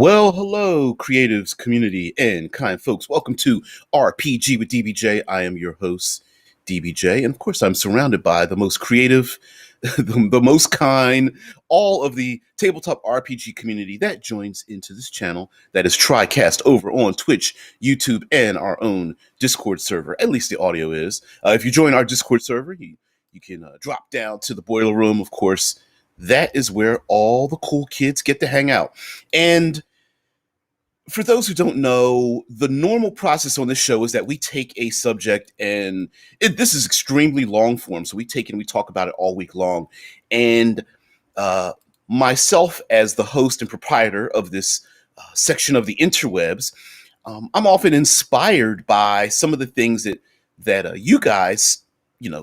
Well, hello, creatives, community, and kind folks. Welcome to RPG with DBJ. I am your host, DBJ. And of course, I'm surrounded by the most creative, the most kind, all of the tabletop RPG community that joins into this channel that is TriCast over on Twitch, YouTube, and our own Discord server. At least the audio is. If you join our Discord server, you can drop down to the boiler room, of course. That is where all the cool kids get to hang out. And for those who don't know, the normal process on this show is that we take a subject and this is extremely long form. So we take it and we talk about it all week long. And myself, as the host and proprietor of this section of the interwebs, I'm often inspired by some of the things that you guys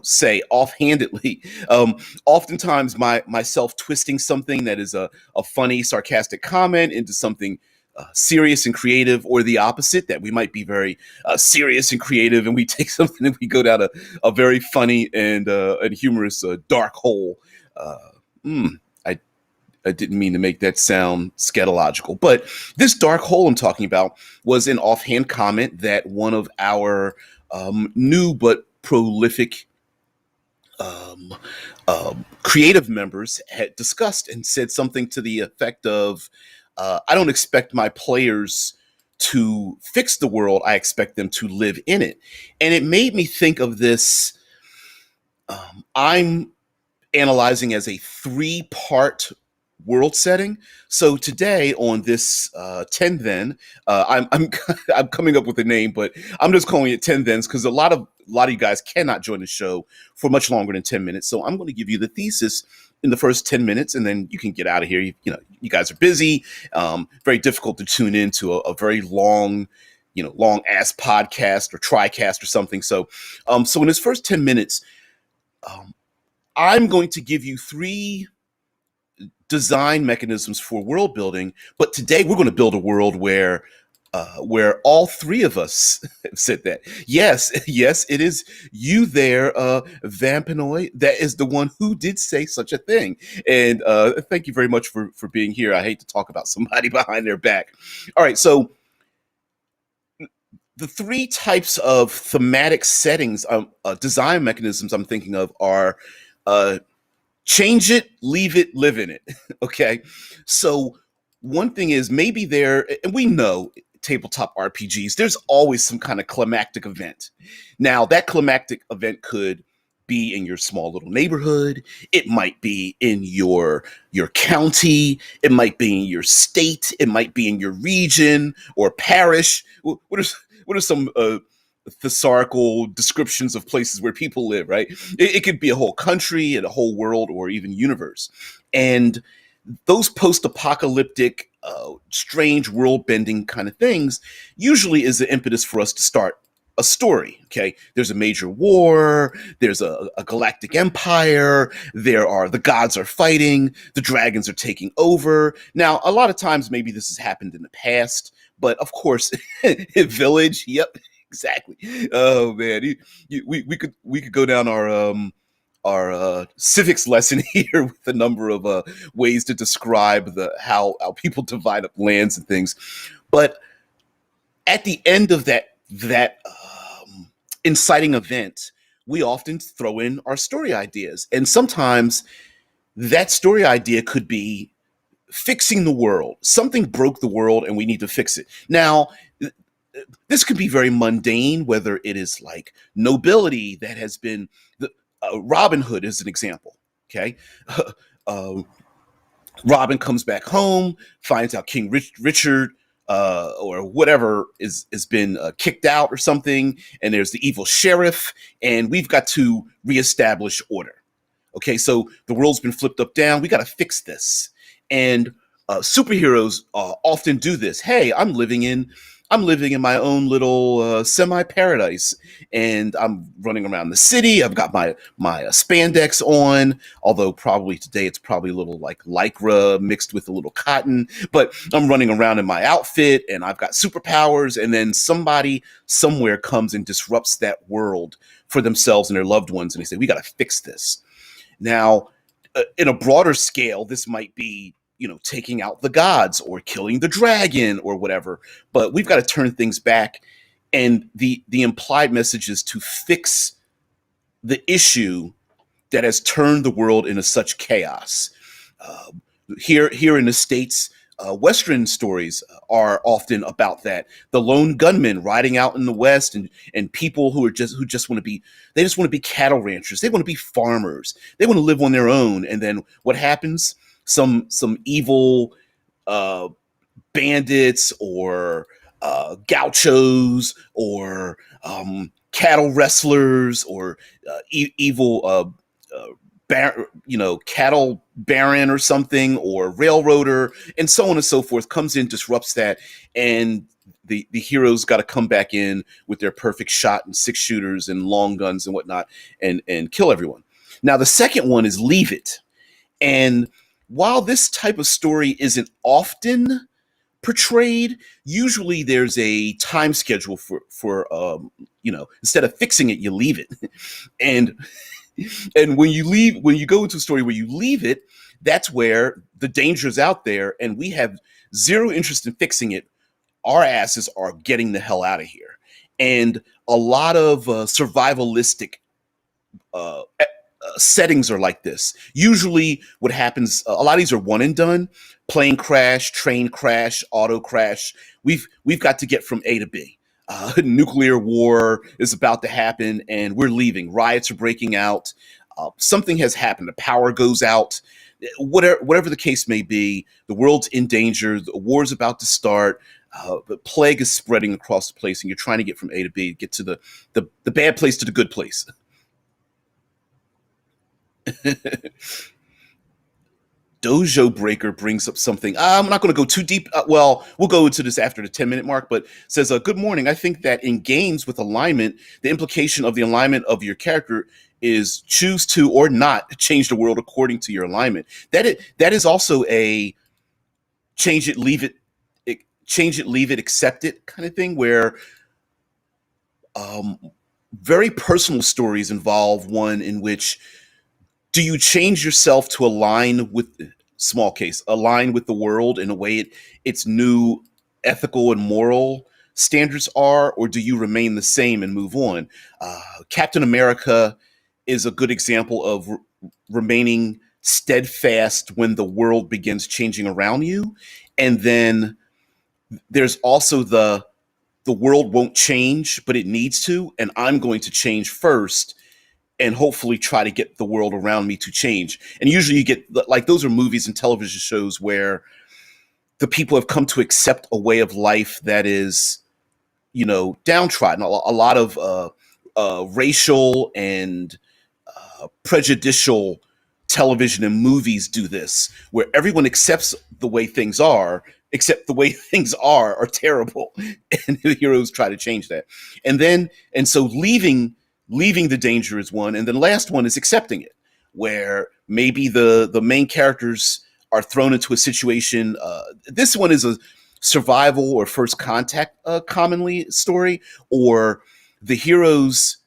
say offhandedly. Oftentimes myself twisting something that is a funny sarcastic comment into something serious and creative, or the opposite, that we might be very serious and creative and we take something and we go down a very funny and humorous dark hole. I didn't mean to make that sound scatological, but this dark hole I'm talking about was an offhand comment that one of our new but prolific creative members had discussed and said something to the effect of, I don't expect my players to fix the world. I expect them to live in it. And it made me think of this. I'm analyzing as a 3-part world setting. So today on this 10 then, I'm I'm coming up with a name, but I'm just calling it 10 thens because a lot of you guys cannot join the show for much longer than 10 minutes. So I'm going to give you the thesis in the first 10 minutes, and then you can get out of here. You guys are busy. Very difficult to tune into a very long, long ass podcast or TriCast or something. So in this first 10 minutes, I'm going to give you 3 design mechanisms for world building, but today we're going to build a world where all 3 of us have said that. Yes, it is you there, Vampinoid. That is the one who did say such a thing. And thank you very much for being here. I hate to talk about somebody behind their back. All right, so the 3 types of thematic settings, design mechanisms I'm thinking of are change it, leave it, live in it. Okay. So one thing is maybe and we know tabletop RPGs, there's always some kind of climactic event. Now that climactic event could be in your small little neighborhood. It might be in your county. It might be in your state. It might be in your region or parish. What are some thesaurical descriptions of places where people live, right? It could be a whole country and a whole world or even universe. And those post-apocalyptic, strange world-bending kind of things usually is the impetus for us to start a story, okay? There's a major war, there's a galactic empire, the gods are fighting, the dragons are taking over. Now, a lot of times maybe this has happened in the past, but of course, Village, yep, exactly. Oh man, we could go down our civics lesson here with a number of ways to describe how people divide up lands and things. But at the end of that inciting event, we often throw in our story ideas, and sometimes that story idea could be fixing the world. Something broke the world and we need to fix it. Now, this could be very mundane, whether it is like nobility that has been Robin Hood is an example. Okay. Robin comes back home, finds out King Richard or whatever has been kicked out or something, and there's the evil sheriff, and we've got to reestablish order. Okay, so the world's been flipped up down. We got to fix this, and superheroes often do this. Hey, I'm living in my own little semi-paradise, and I'm running around the city. I've got my spandex on, although probably today it's probably a little like lycra mixed with a little cotton, but I'm running around in my outfit and I've got superpowers, and then somebody somewhere comes and disrupts that world for themselves and their loved ones, and they say, we got to fix this. Now, in a broader scale, this might be taking out the gods or killing the dragon or whatever. But we've got to turn things back, and the implied message is to fix the issue that has turned the world into such chaos. Uh, here in the States, Western stories are often about that. The lone gunman riding out in the West, and people who just want to be, they just want to be cattle ranchers. They want to be farmers. They want to live on their own. And then what happens? Some evil uh, bandits or gauchos or cattle wrestlers or evil cattle baron or something, or railroader, and so on and so forth, comes in, disrupts that, and the heroes got to come back in with their perfect shot and six shooters and long guns and whatnot, and kill everyone. Now the second one is Leave It, and while this type of story isn't often portrayed, usually there's a time schedule for instead of fixing it, you leave it, and when you go into a story where you leave it, that's where the danger is out there, and we have zero interest in fixing it. Our asses are getting the hell out of here. And a lot of survivalistic settings are like this. Usually what happens, a lot of these are one and done: plane crash, train crash, auto crash. We've got to get from A to B. Nuclear war is about to happen, and we're leaving. Riots are breaking out. Something has happened. The power goes out. Whatever the case may be, the world's in danger. The war's about to start. The plague is spreading across the place, and you're trying to get from A to B, get to the bad place to the good place. Dojo Breaker brings up something. I'm not going to go too deep. Well, we'll go into this after the 10-minute mark, but says, good morning. I think that in games with alignment, the implication of the alignment of your character is choose to or not change the world according to your alignment. That is also a change it, leave it, accept it kind of thing, where very personal stories involve one in which, do you change yourself to align with, small case, align with the world in a way its new ethical and moral standards are, or do you remain the same and move on? Captain America is a good example of remaining steadfast when the world begins changing around you. And then there's also the world won't change, but it needs to, and I'm going to change first and hopefully try to get the world around me to change. And usually you get, like, those are movies and television shows where the people have come to accept a way of life that is, downtrodden. A lot of racial and prejudicial television and movies do this, where everyone accepts the way things are, except the way things are terrible. And the heroes try to change that. And so leaving the danger is one, and then last one is accepting it, where maybe the main characters are thrown into a situation. This one is a survival or first contact commonly story, or the heroes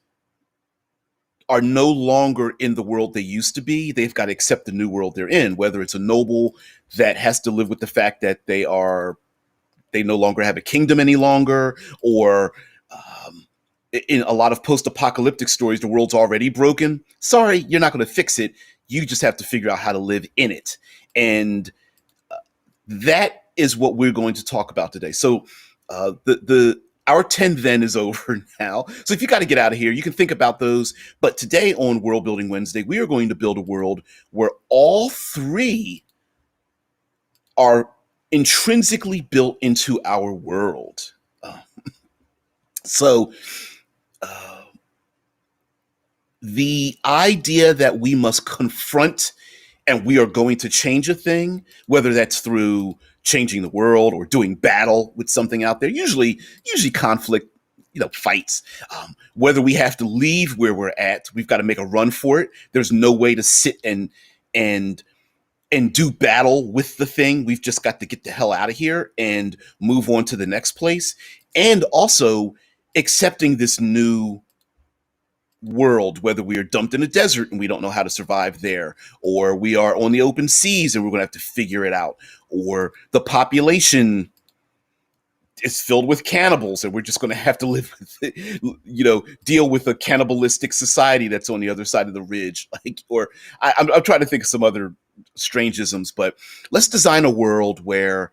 are no longer in the world they used to be. They've got to accept the new world they're in, whether it's a noble that has to live with the fact that they no longer have a kingdom any longer, or in a lot of post-apocalyptic stories, the world's already broken. Sorry, you're not going to fix it. You just have to figure out how to live in it. And that is what we're going to talk about today. So our 10 then is over now. So if you got to get out of here, you can think about those. But today on World Building Wednesday, we are going to build a world where all three are intrinsically built into our world. So the idea that we must confront and we are going to change a thing, whether that's through changing the world or doing battle with something out there, usually conflict, fights, whether we have to leave where we're at, we've got to make a run for it. There's no way to sit and do battle with the thing. We've just got to get the hell out of here and move on to the next place. And also accepting this new world, whether we are dumped in a desert and we don't know how to survive there, or we are on the open seas and we're going to have to figure it out, or the population is filled with cannibals and we're just going to have to live with it, deal with a cannibalistic society that's on the other side of the ridge. I'm trying to think of some other strangeisms, but let's design a world where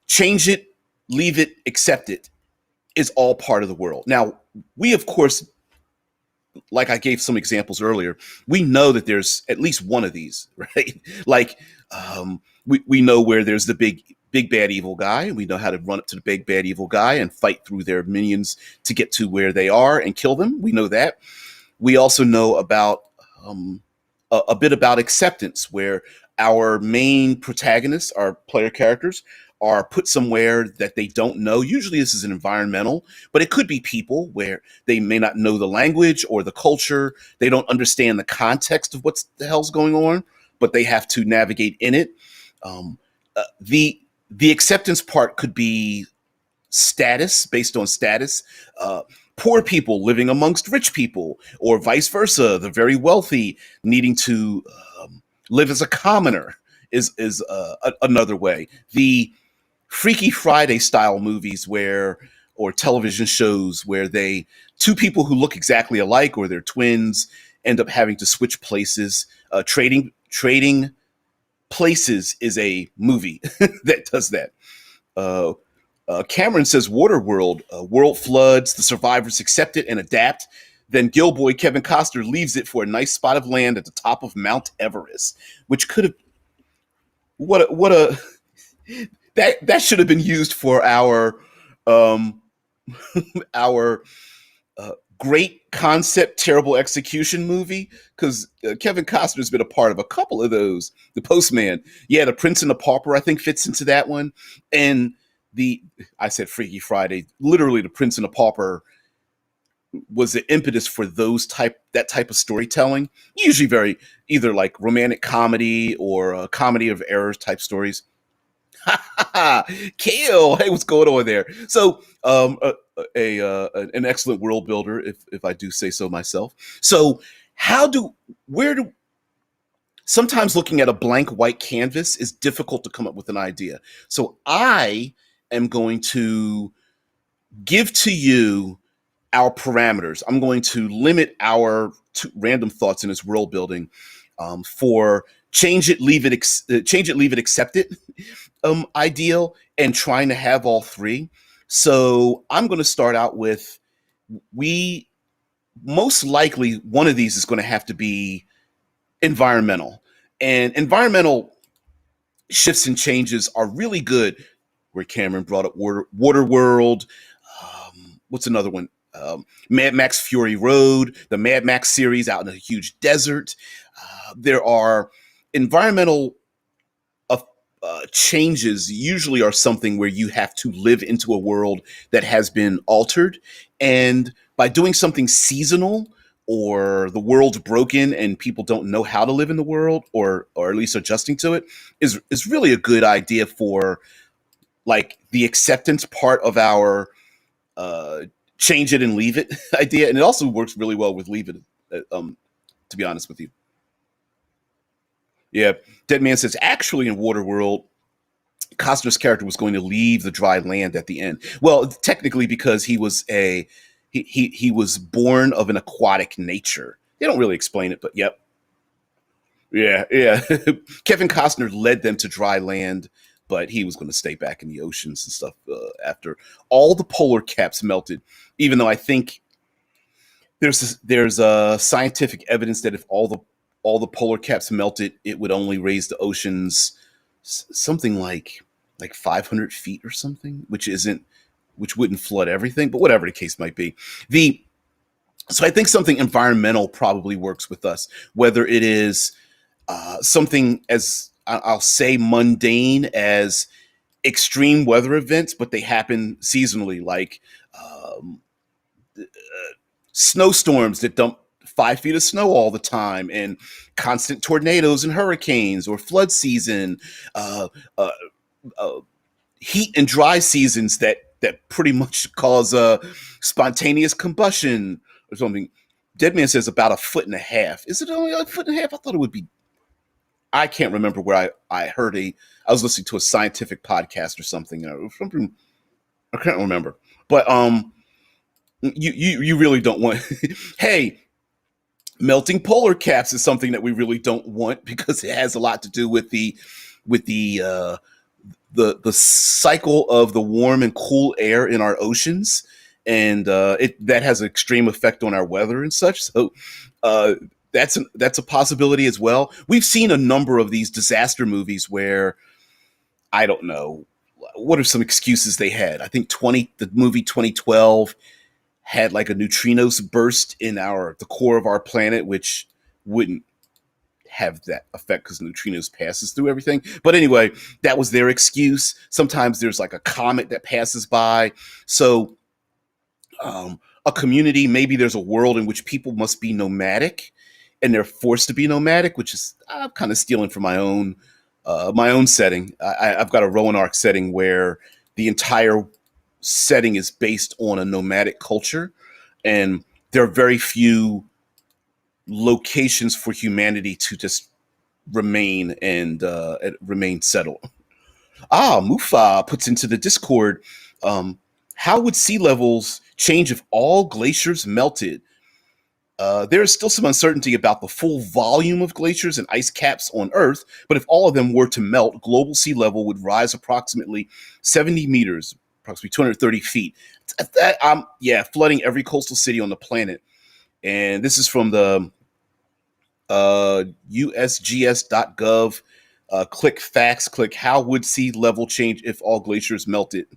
change it, leave it, accept it is all part of the world. Now, we, of course, like I gave some examples earlier, we know that there's at least one of these, right? Like, we know where there's the big bad evil guy. We know how to run up to the big bad evil guy and fight through their minions to get to where they are and kill them. We know that. We also know about a bit about acceptance, where our main protagonists, our player characters, are put somewhere that they don't know. Usually this is an environmental, but it could be people where they may not know the language or the culture. They don't understand the context of what the hell's going on, but they have to navigate in it. The acceptance part could be status, based on status. Poor people living amongst rich people, or vice versa. The very wealthy needing to live as a commoner is another way. The Freaky Friday style movies or television shows where two people who look exactly alike or they're twins end up having to switch places. Trading Places is a movie that does that. Cameron says Waterworld, world floods, the survivors accept it and adapt. Then Gilboy Kevin Costner leaves it for a nice spot of land at the top of Mount Everest, which could have that should have been used for our our great concept, terrible execution movie, because Kevin Costner's been a part of a couple of those. The Postman, The Prince and the Pauper, I think fits into that one, and I said Freaky Friday. Literally, The Prince and the Pauper was the impetus for that type of storytelling. Usually, very either like romantic comedy or a comedy of errors type stories. Kale, hey, what's going on there? So, an excellent world builder, if I do say so myself. So, sometimes looking at a blank white canvas is difficult to come up with an idea. So, I am going to give to you our parameters. I'm going to limit our random thoughts in this world building for change it, leave it, accept it. Ideal, and trying to have all three. So I'm going to start out with, most likely one of these is going to have to be environmental, and environmental shifts and changes are really good. Where Cameron brought up Waterworld. What's another one? Mad Max Fury Road, the Mad Max series out in a huge desert. There are environmental changes usually are something where you have to live into a world that has been altered. And by doing something seasonal, or the world's broken and people don't know how to live in the world, or at least adjusting to it, is really a good idea for like the acceptance part of our change it and leave it idea. And it also works really well with leave it, to be honest with you. Yeah, Dead Man says, actually in Waterworld, Costner's character was going to leave the dry land at the end. Well, technically, because he was he was born of an aquatic nature. They don't really explain it, but yep. Yeah. Kevin Costner led them to dry land, but he was going to stay back in the oceans and stuff after all the polar caps melted. Even though I think there's scientific evidence that if all the polar caps melted, it would only raise the oceans something like 500 feet or something, which wouldn't flood everything, but whatever the case might be. So I think something environmental probably works with us, whether it is something as I'll say mundane as extreme weather events, but they happen seasonally, like snowstorms that dump 5 feet of snow all the time, and constant tornadoes and hurricanes, or flood season, heat and dry seasons that pretty much cause spontaneous combustion, or something. Dead Man says about a foot and a half. Is it only a foot and a half? I thought it would be. I can't remember where I heard I was listening to a scientific podcast or something. Something I can't remember. But you really don't want. Hey, melting polar caps is something that we really don't want because it has a lot to do with the cycle of the warm and cool air in our oceans, and that has an extreme effect on our weather and such. So uh, that's a possibility as well. We've seen a number of these disaster movies where I don't know what are some excuses they had. I think the movie 2012 had like a neutrinos burst in the core of our planet, which wouldn't have that effect because neutrinos passes through everything. But anyway, that was their excuse. Sometimes there's like a comet that passes by. So a community, maybe there's a world in which people must be nomadic and they're forced to be nomadic, which is I'm kind of stealing from my own setting. I've got a Rowan arc setting where the entire setting is based on a nomadic culture, and there are very few locations for humanity to just remain settled. Mufa puts into the Discord, how would sea levels change if all glaciers melted? There is still some uncertainty about the full volume of glaciers and ice caps on Earth, but if all of them were to melt, global sea level would rise approximately 70 meters, approximately 230 feet. Flooding every coastal city on the planet. And this is from the usgs.gov. Click facts, click how would sea level change if all glaciers melted,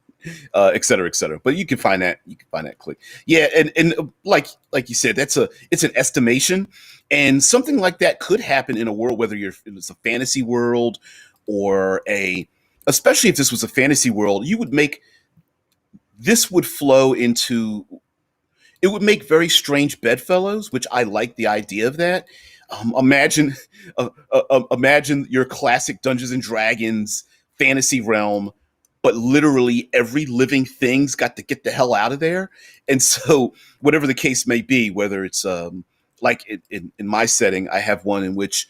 et cetera, et cetera. But you can find that. You can find that click. Yeah, and like you said, it's an estimation, and something like that could happen in a world, whether it's a fantasy world or especially if this was a fantasy world, this would flow into. It would make very strange bedfellows, which I like the idea of that. Imagine, imagine your classic Dungeons and Dragons fantasy realm, but literally every living thing's got to get the hell out of there. And so, whatever the case may be, whether it's like in my setting, I have one in which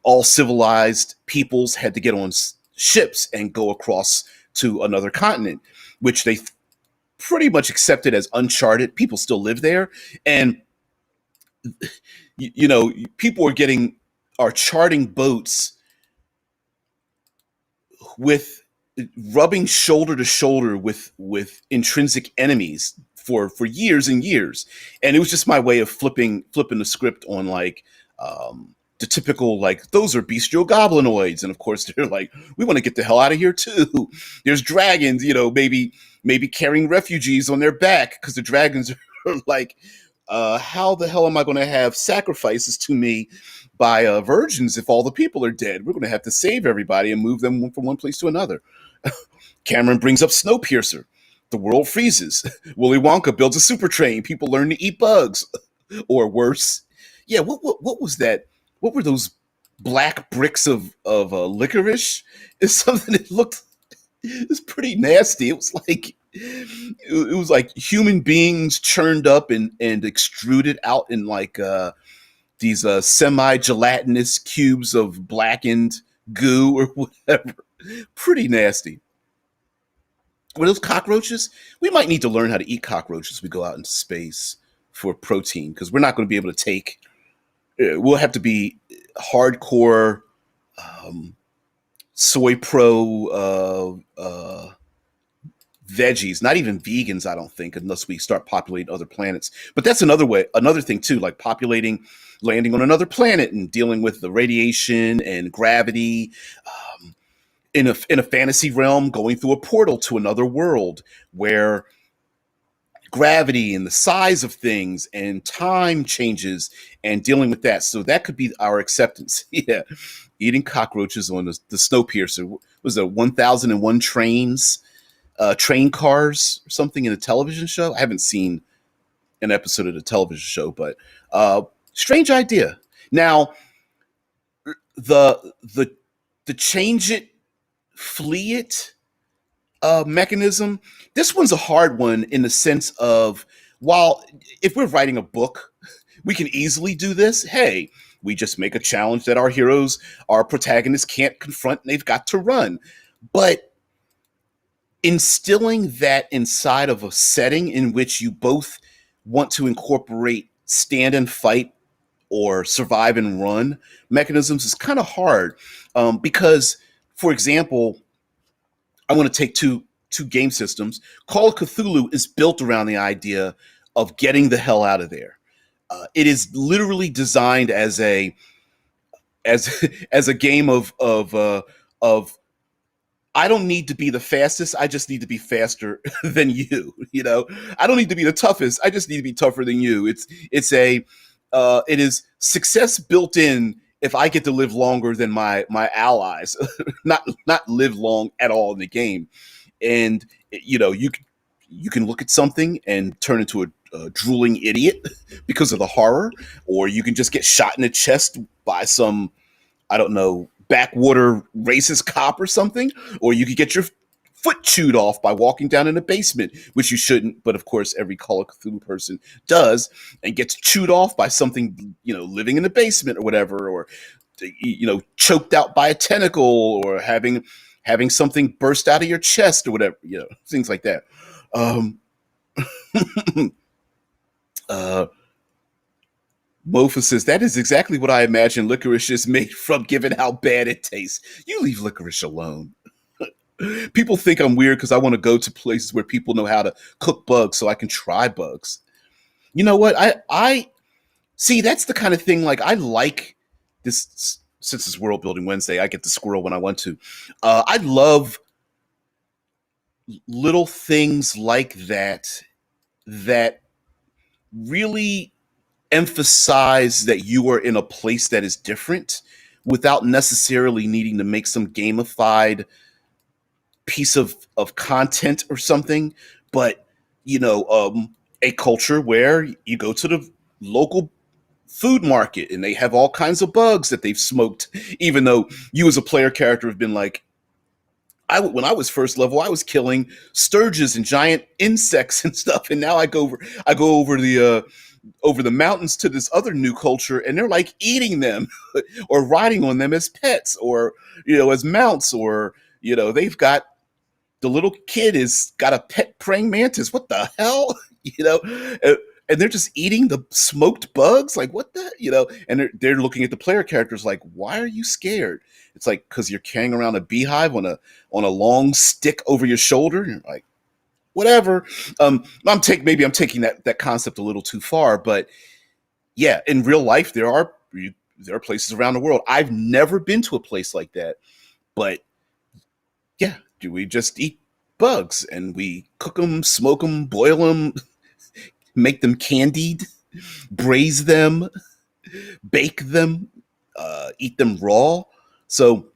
all civilized peoples had to get on ships and go across to another continent, which they pretty much accepted as uncharted. People still live there, and people are charting boats with rubbing shoulder to shoulder with intrinsic enemies for years and years. And it was just my way of flipping the script on like the typical, like, those are bestial goblinoids, and of course they're like, we want to get the hell out of here too. There's dragons, maybe carrying refugees on their back because the dragons are like, how the hell am I going to have sacrifices to me by virgins if all the people are dead? We're going to have to save everybody and move them from one place to another. Cameron brings up Snowpiercer. The world freezes. Willy Wonka builds a super train. People learn to eat bugs, or worse. Yeah, what was that? What were those black bricks of licorice? It's something that looked. It was pretty nasty. It was like human beings churned up and extruded out in like these semi-gelatinous cubes of blackened goo or whatever. Pretty nasty. Were those cockroaches? We might need to learn how to eat cockroaches as we go out into space for protein, because we're not going to be able to take. We'll have to be hardcore soy pro veggies, not even vegans, I don't think, unless we start populating other planets. But that's another thing too, like landing on another planet and dealing with the radiation and gravity. In a fantasy realm, going through a portal to another world where gravity and the size of things and time changes, and dealing with that. So that could be our acceptance. Yeah, eating cockroaches on the Snowpiercer. Was it 1001 train cars or something in a television show? I haven't seen an episode of the television show, but strange idea. Now, the change it, flee it mechanism. This one's a hard one in the sense of while if we're writing a book, we can easily do this. Hey, we just make a challenge that our heroes, our protagonists can't confront and they've got to run. But instilling that inside of a setting in which you both want to incorporate stand and fight or survive and run mechanisms is kind of hard, because, for example, I want to take two game systems. Call of Cthulhu is built around the idea of getting the hell out of there. It is literally designed as a as as a game of I don't need to be the fastest. I just need to be faster than you. You know, I don't need to be the toughest. I just need to be tougher than you. It is success built in if I get to live longer than my allies, not live long at all in the game. And you can look at something and turn into a drooling idiot because of the horror, or you can just get shot in the chest by some, I don't know, backwater racist cop or something, or you could get your foot chewed off by walking down in a basement, which you shouldn't, but of course every Call of Cthulhu person does, and gets chewed off by something, living in the basement or whatever, or choked out by a tentacle, or having something burst out of your chest or whatever, things like that. Um, uh, Mofa says, that is exactly what I imagine licorice is made from, given how bad it tastes. You leave licorice alone. People think I'm weird because I want to go to places where people know how to cook bugs so I can try bugs. You know what? I see, that's the kind of thing, like, I like this. Since it's World Building Wednesday, I get the squirrel when I want to. I love little things like that really emphasize that you are in a place that is different without necessarily needing to make some gamified piece of content or something. But a culture where you go to the local food market and they have all kinds of bugs that they've smoked, even though you as a player character have been like, when I was first level, I was killing sturges and giant insects and stuff, and now I go over the mountains to this other new culture, and they're like eating them or riding on them as pets, or as mounts, or they've got, the little kid has got a pet praying mantis. What the hell? you know and they're just eating the smoked bugs, like, what the, and they're looking at the player characters like, why are you scared? It's like, because you're carrying around a beehive on a long stick over your shoulder, and you're like, whatever. Maybe I'm taking that concept a little too far, but yeah, in real life there are places around the world. I've never been to a place like that, but yeah, do we just eat bugs and we cook them, smoke them, boil them, make them candied, braise them, bake them, eat them raw? So,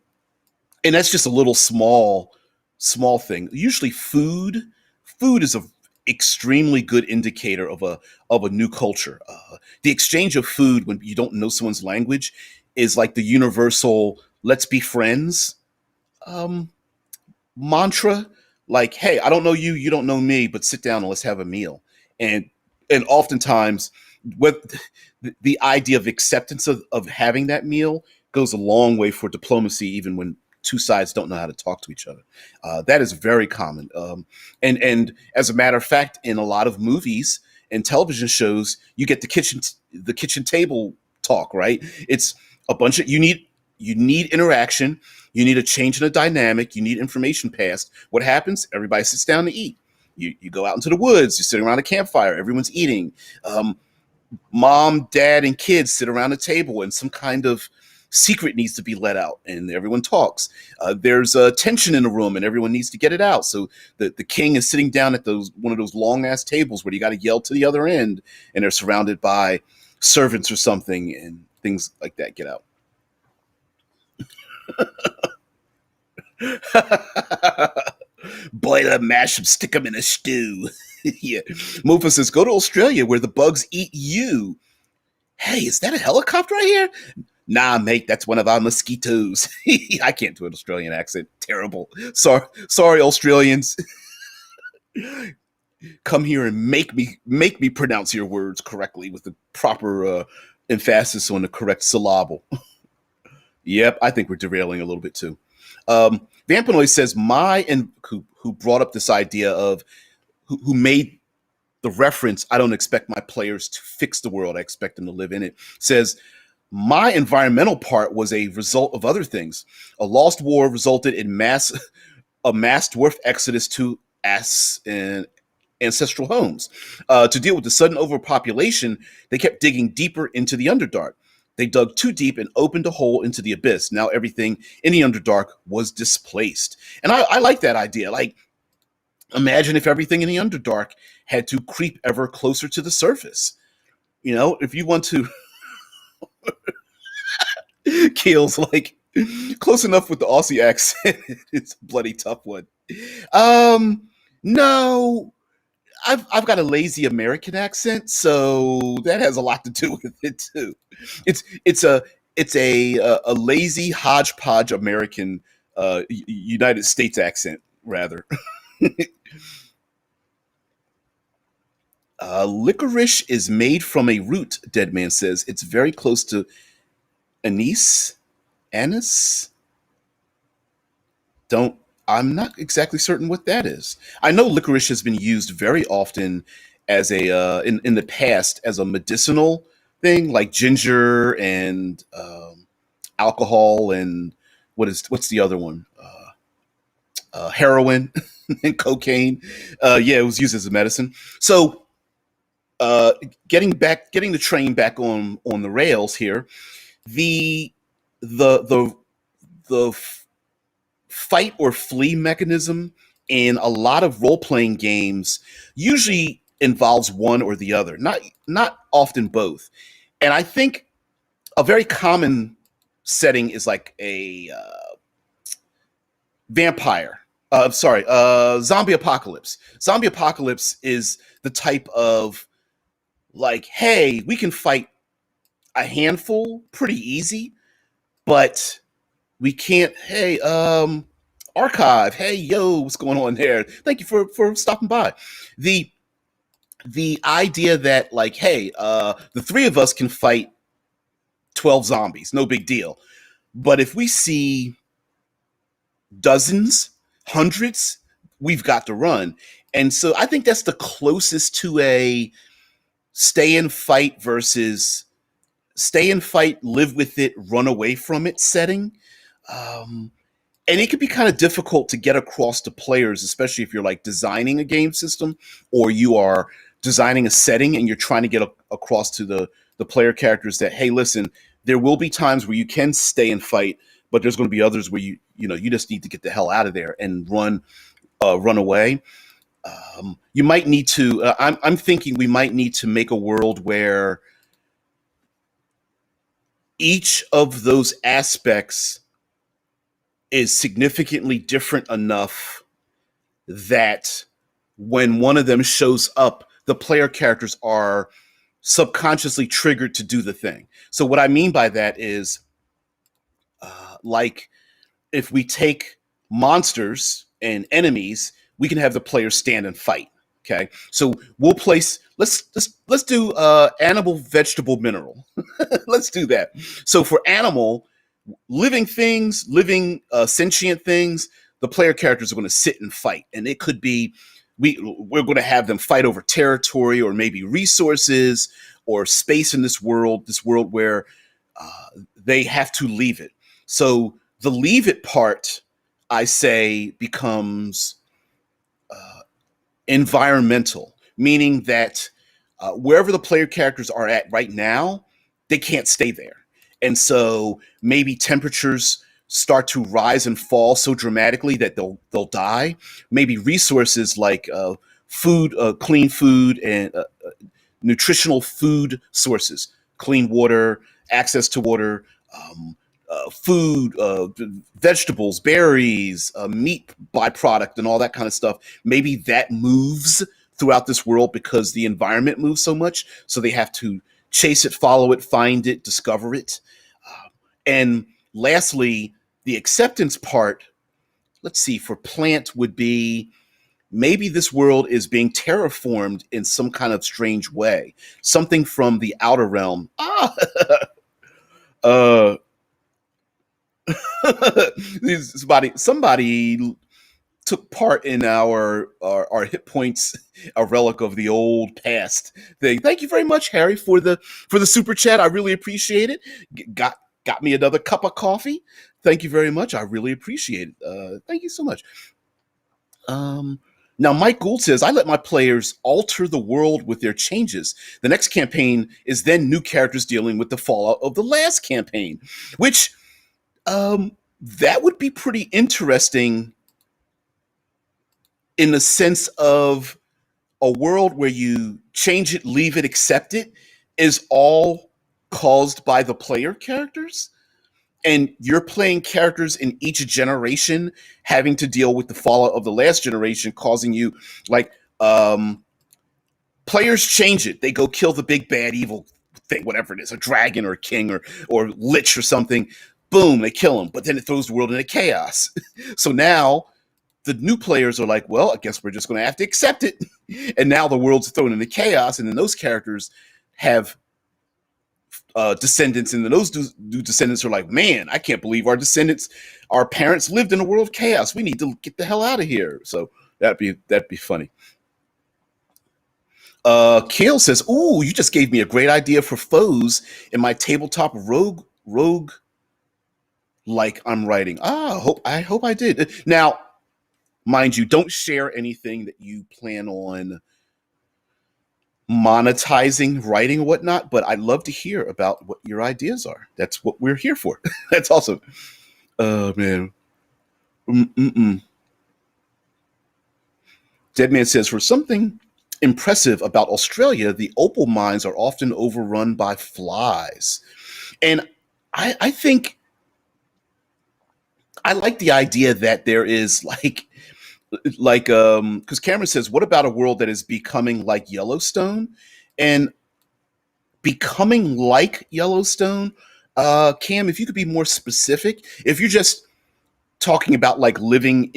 and that's just a little small thing. Usually food is a extremely good indicator of a new culture. The exchange of food when you don't know someone's language is like the universal "let's be friends" um, mantra. Like, hey, I don't know you, you don't know me, but sit down and let's have a meal. And oftentimes, with the idea of acceptance of having that meal goes a long way for diplomacy, even when two sides don't know how to talk to each other. That is very common. And as a matter of fact, in a lot of movies and television shows, you get the kitchen table talk, right? It's a bunch of, you need interaction, you need a change in a dynamic, you need information passed. What happens? Everybody sits down to eat. You go out into the woods, you're sitting around a campfire, everyone's eating. Mom, dad, and kids sit around a table, and some kind of secret needs to be let out, and everyone talks. There's a tension in the room, and everyone needs to get it out. So the king is sitting down at one of those long ass tables where you got to yell to the other end, and they're surrounded by servants or something, and things like that get out. Boil them, mash them, stick them in a stew. Yeah. Mofa says, go to Australia where the bugs eat you. Hey, is that a helicopter right here? Nah, mate, that's one of our mosquitoes. I can't do an Australian accent. Terrible. Sorry, Australians. come here and make me pronounce your words correctly with the proper emphasis on the correct syllable. Yep, I think we're derailing a little bit too. Vampanoy says who brought up this idea of who made the reference. I don't expect my players to fix the world. I expect them to live in it. Says my environmental part was a result of other things. A lost war resulted in a mass dwarf exodus to and ancestral homes. To deal with the sudden overpopulation, they kept digging deeper into the Underdark. They dug too deep and opened a hole into the abyss. Now everything in the Underdark was displaced. And I like that idea. Like, imagine if everything in the Underdark had to creep ever closer to the surface. You know, if you want to Keel's like close enough with the Aussie accent. It's a bloody tough one. No, I've got a lazy American accent, so that has a lot to do with it too. It's it's a it's a lazy hodgepodge American United States accent rather. Licorice is made from a root, Deadman says. It's very close to anise. Anise? Don't I'm not exactly certain what that is. I know licorice has been used very often as a in the past as a medicinal thing, like ginger and alcohol and what's the other one? Heroin and cocaine. Yeah, it was used as a medicine. So uh, getting the train back on the rails here. The the the the fight or flee mechanism in a lot of role playing games usually involves one or the other, not often both. And I think a very common setting is like a vampire. Sorry, zombie apocalypse. Zombie apocalypse is the type of like, hey, we can fight a handful pretty easy, but we can't. Hey, archive. Hey, yo, what's going on there? Thank you for stopping by. The the idea that like, hey, the three of us can fight 12 zombies, no big deal. But if we see dozens, hundreds, we've got to run. And so I think that's the closest to a stay and fight versus stay and fight, live with it, run away from it setting. Um, and it can be kind of difficult to get across to players, especially if you're like designing a game system or you are designing a setting and you're trying to get across to the player characters that, hey, listen, there will be times where you can stay and fight, but there's going to be others where you just need to get the hell out of there and run away. You might need to. I'm thinking we might need to make a world where each of those aspects is significantly different enough that when one of them shows up, the player characters are subconsciously triggered to do the thing. So what I mean by that is, like, if we take monsters and enemies, we can have the players stand and fight. Okay, so we'll place. Let's do animal, vegetable, mineral. Let's do that. So for animal, living things, living sentient things, the player characters are going to sit and fight, and it could be we're going to have them fight over territory or maybe resources or space in this world where they have to leave it. So the leave it part, I say, becomes environmental, meaning that wherever the player characters are at right now, they can't stay there. And so maybe temperatures start to rise and fall so dramatically that they'll die. Maybe resources like food, clean food, and nutritional food sources, clean water, access to water, food, vegetables, berries, meat byproduct, and all that kind of stuff. Maybe that moves throughout this world because the environment moves so much. So they have to chase it, follow it, find it, discover it. And lastly, the acceptance part, let's see, for plant would be maybe this world is being terraformed in some kind of strange way. Something from the outer realm. Uh, somebody took part in our hit points, a relic of the old past thing. Thank you very much, Harry, for the super chat. I really appreciate it. Got me another cup of coffee. Thank you very much. I really appreciate it. Thank you so much. Um, Now, Mike Gould says, I let my players alter the world with their changes. The next campaign is then new characters dealing with the fallout of the last campaign, which that would be pretty interesting in the sense of a world where you change it, leave it, accept it, is all caused by the player characters. And you're playing characters in each generation having to deal with the fallout of the last generation, causing you like players change it. They go kill the big bad evil thing, whatever it is, a dragon or a king or lich or something. Boom, they kill him. But then it throws the world into chaos. So now the new players are like, well, I guess we're just going to have to accept it. And now the world's thrown into chaos, and then those characters have descendants, and then those new descendants are like, man, I can't believe our parents lived in a world of chaos. We need to get the hell out of here. So that'd be funny. Kale says, ooh, you just gave me a great idea for foes in my tabletop rogue like I'm writing. I hope I did. Now, mind you, don't share anything that you plan on monetizing, writing, or whatnot, but I'd love to hear about what your ideas are. That's what we're here for. That's awesome. Oh, man. Mm-mm-mm. Deadman says, for something impressive about Australia, the opal mines are often overrun by flies. And I think I like the idea that there is because Cameron says, what about a world that is becoming like Yellowstone? And becoming like Yellowstone, Cam, if you could be more specific, if you're just talking about like living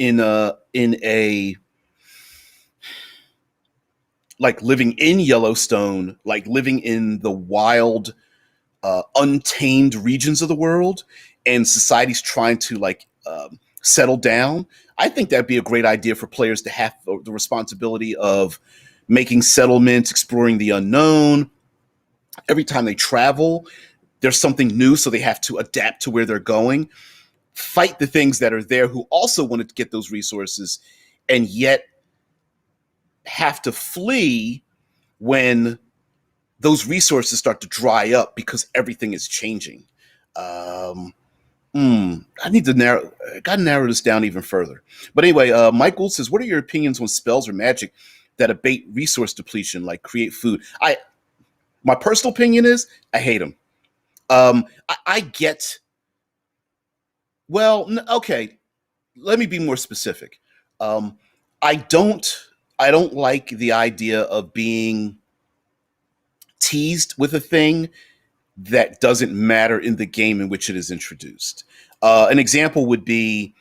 living in Yellowstone, like living in the wild, untamed regions of the world, and society's trying to settle down. I think that'd be a great idea for players to have the responsibility of making settlements, exploring the unknown. Every time they travel, there's something new, so they have to adapt to where they're going, fight the things that are there who also wanted to get those resources, and yet have to flee when those resources start to dry up because everything is changing. I need to narrow this down even further. But anyway, Mike Gould says, what are your opinions on spells or magic that abate resource depletion, like create food? My personal opinion is I hate them. I get. Well, okay. Let me be more specific. Um, I don't. I don't like the idea of being teased with a thing that doesn't matter in the game in which it is introduced. An example would be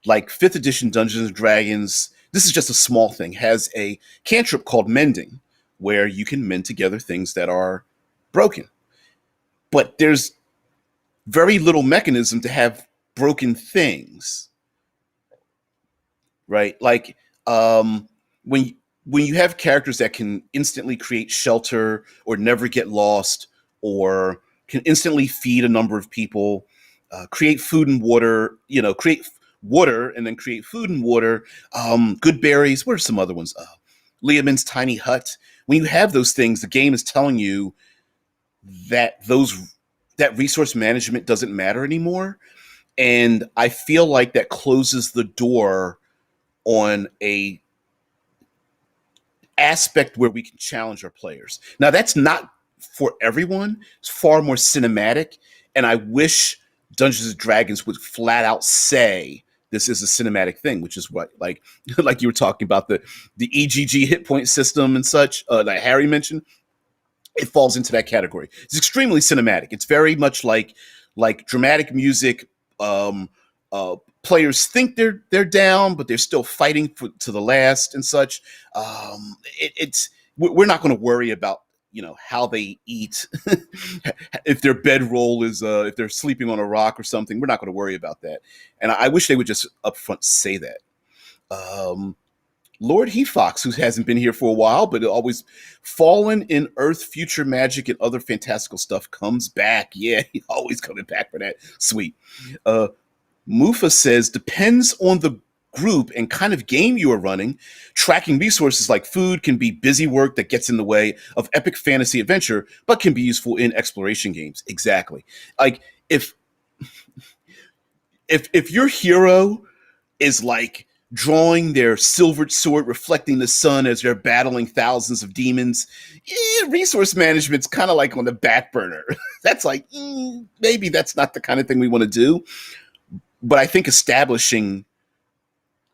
like 5th edition Dungeons and Dragons. This is just a small thing. Has a cantrip called Mending, where you can mend together things that are broken. But there's very little mechanism to have broken things, right? Like when you have characters that can instantly create shelter or never get lost, or can instantly feed a number of people, create food and water, create water and then create food and water, good berries. What are some other ones? Leomin's Tiny Hut. When you have those things, the game is telling you that that resource management doesn't matter anymore. And I feel like that closes the door on a aspect where we can challenge our players. Now, that's not for everyone. It's far more cinematic, and I wish Dungeons and Dragons would flat out say this is a cinematic thing, which is what like you were talking about the EGG hit point system and such that Harry mentioned. It falls into that category. It's extremely cinematic. It's very much like dramatic music, Players think they're down, but they're still fighting to the last and such. It's we're not going to worry about how they eat. If their bedroll is if they're sleeping on a rock or something. We're not going to worry about that. And I wish they would just upfront say that. um, Lord Hefox, who hasn't been here for a while, but always Fallen in Earth, Future Magic, and other fantastical stuff comes back. Yeah, he's always coming back for that. Sweet. uh, Mufa says, depends on the group and kind of game you are running. Tracking resources like food can be busy work that gets in the way of epic fantasy adventure, but can be useful in exploration games. Exactly. Like if your hero is like drawing their silvered sword reflecting the sun as they're battling thousands of demons, resource management's kind of like on the back burner. That's like, maybe that's not the kind of thing we want to do. But I think establishing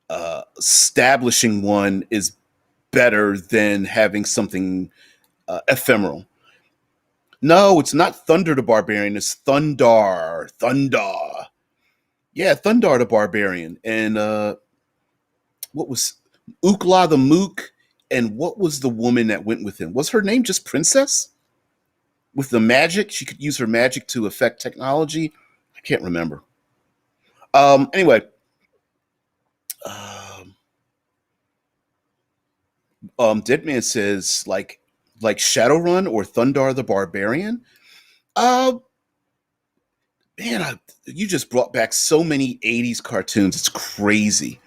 one is better than having something ephemeral. No, it's not Thunder the Barbarian. It's Thundar. Thundar. Yeah, Thundar the Barbarian. And what was Ukla the Mook? And what was the woman that went with him? Was her name just Princess? With the magic? She could use her magic to affect technology? I can't remember. Anyway, um, Deadman says like Shadowrun or Thundar the Barbarian. Uh, man, you just brought back so many '80s cartoons. It's crazy.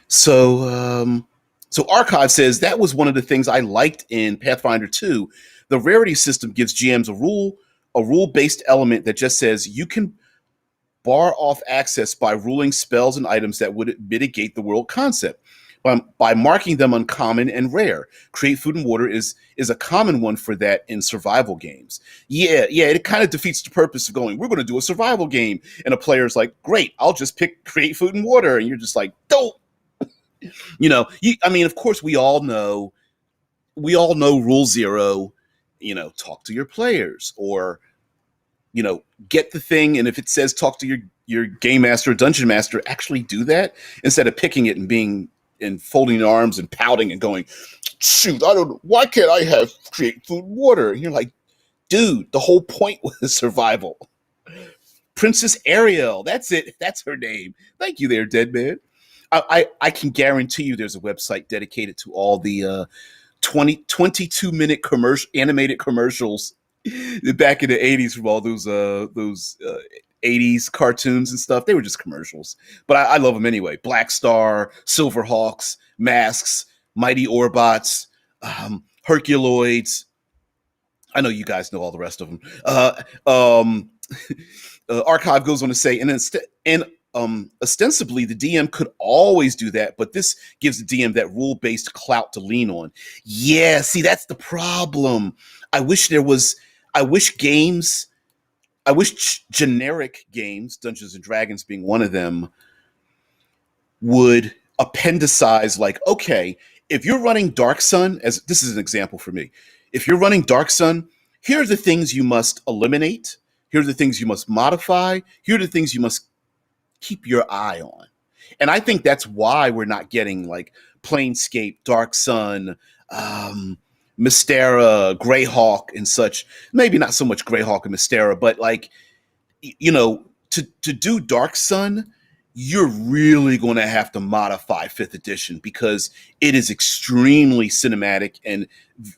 So, so Archive says that was one of the things I liked in Pathfinder 2. The rarity system gives GMs a rule-based element that just says you can bar off access by ruling spells and items that would mitigate the world concept. By marking them uncommon and rare. Create food and water is a common one for that in survival games. Yeah, it kind of defeats the purpose of going, we're going to do a survival game. And a player's like, great, I'll just pick create food and water. And you're just like, don't. I mean, of course, we all know rule zero, talk to your players, or get the thing, and if it says talk to your game master or dungeon master, actually do that instead of picking it and being and folding your arms and pouting and going, shoot, I don't know, why can't I have create food and water? And you're like, dude, the whole point was survival. Princess Ariel, that's it, that's her name. Thank you there, Dead Man. I can guarantee you there's a website dedicated to all the 22-minute animated commercials back in the 80s from all those 80s cartoons and stuff. They were just commercials, but I love them anyway. Black Star, Silverhawks, Masks, Mighty Orbots, Herculoids. I know you guys know all the rest of them. Archive goes on to say, ostensibly, the DM could always do that, but this gives the DM that rule-based clout to lean on. Yeah, see, that's the problem. I wish generic games, Dungeons and Dragons being one of them, would appendicize like, okay, if you're running Dark Sun, as this is an example for me, if you're running Dark Sun, here are the things you must eliminate. Here are the things you must modify. Here are the things you must keep your eye on. And I think that's why we're not getting like Planescape, Dark Sun, Mystera, Greyhawk, and such. Maybe not so much Greyhawk and Mystera, but like, to do Dark Sun, you're really going to have to modify 5th edition because it is extremely cinematic and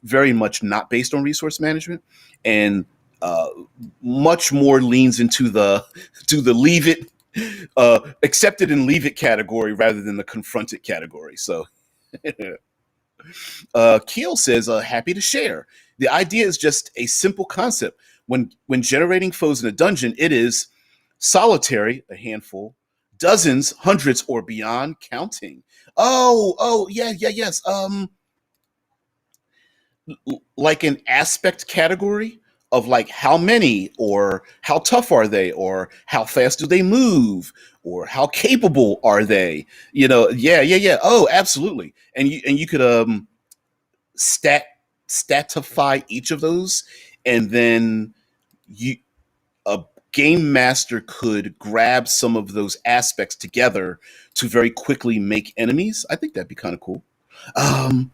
very much not based on resource management, and much more leans into the leave it, accept it and leave it category rather than the confront it category. So Keel says, happy to share. The idea is just a simple concept. When generating foes in a dungeon, it is solitary, a handful, dozens, hundreds, or beyond counting. Oh, yeah, yes. Like an aspect category of like how many, or how tough are they, or how fast do they move, or how capable are they? Yeah. Oh, absolutely. And you could statify each of those, and then you Game Master could grab some of those aspects together to very quickly make enemies. I think that'd be kind of cool. Um,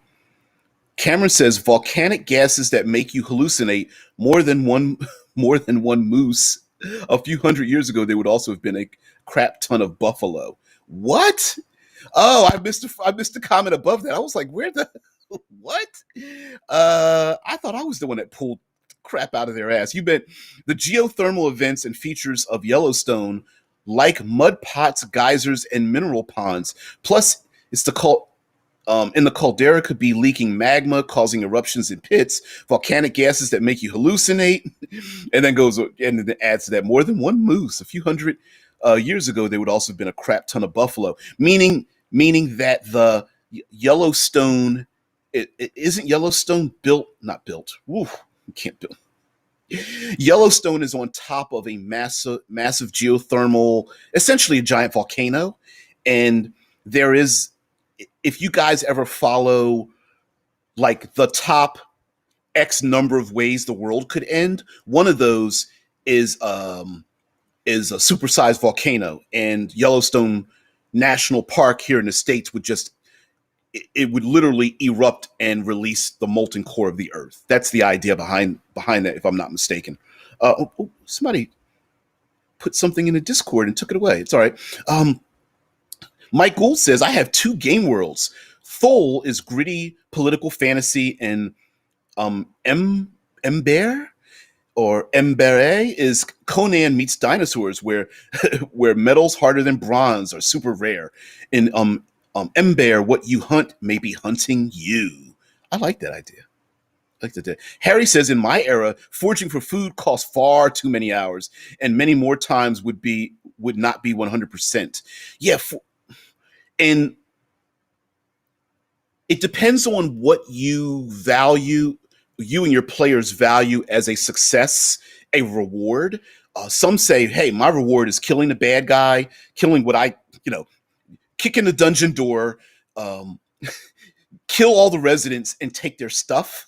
Cameron says volcanic gases that make you hallucinate more than one more than one moose. A few hundred years ago, there would also have been a crap ton of buffalo. What? Oh, I missed the comment above that. I was like, where the what? I thought I was the one that pulled crap out of their ass. You bet. The geothermal events and features of Yellowstone, like mud pots, geysers, and mineral ponds. Plus, it's the cult in the caldera could be leaking magma, causing eruptions in pits, volcanic gases that make you hallucinate, and then goes and then adds to that more than one moose. A few hundred years ago, there would also have been a crap ton of buffalo, meaning that the Yellowstone it isn't Yellowstone built, not built. Woo, you can't build. Yellowstone is on top of a massive geothermal, essentially a giant volcano, and there is if you guys ever follow like the top X number of ways the world could end, one of those is is a supersized volcano, and Yellowstone National Park here in the States would just it would literally erupt and release the molten core of the earth. That's the idea behind that, if I'm not mistaken. Somebody put something in the Discord and took it away. It's all right. Mike Gould says, I have two game worlds. Thole is gritty political fantasy, and Ember or Embere is Conan meets dinosaurs, where where metals harder than bronze are super rare. In Ember, what you hunt may be hunting you. I like that idea. I like that. Harry says, in my era, foraging for food costs far too many hours, and many more times would not be 100%. Yeah, and it depends on what you value, you and your players value as a success, a reward. Some say, hey, my reward is killing the bad guy, killing what kicking the dungeon door, um, kill all the residents and take their stuff.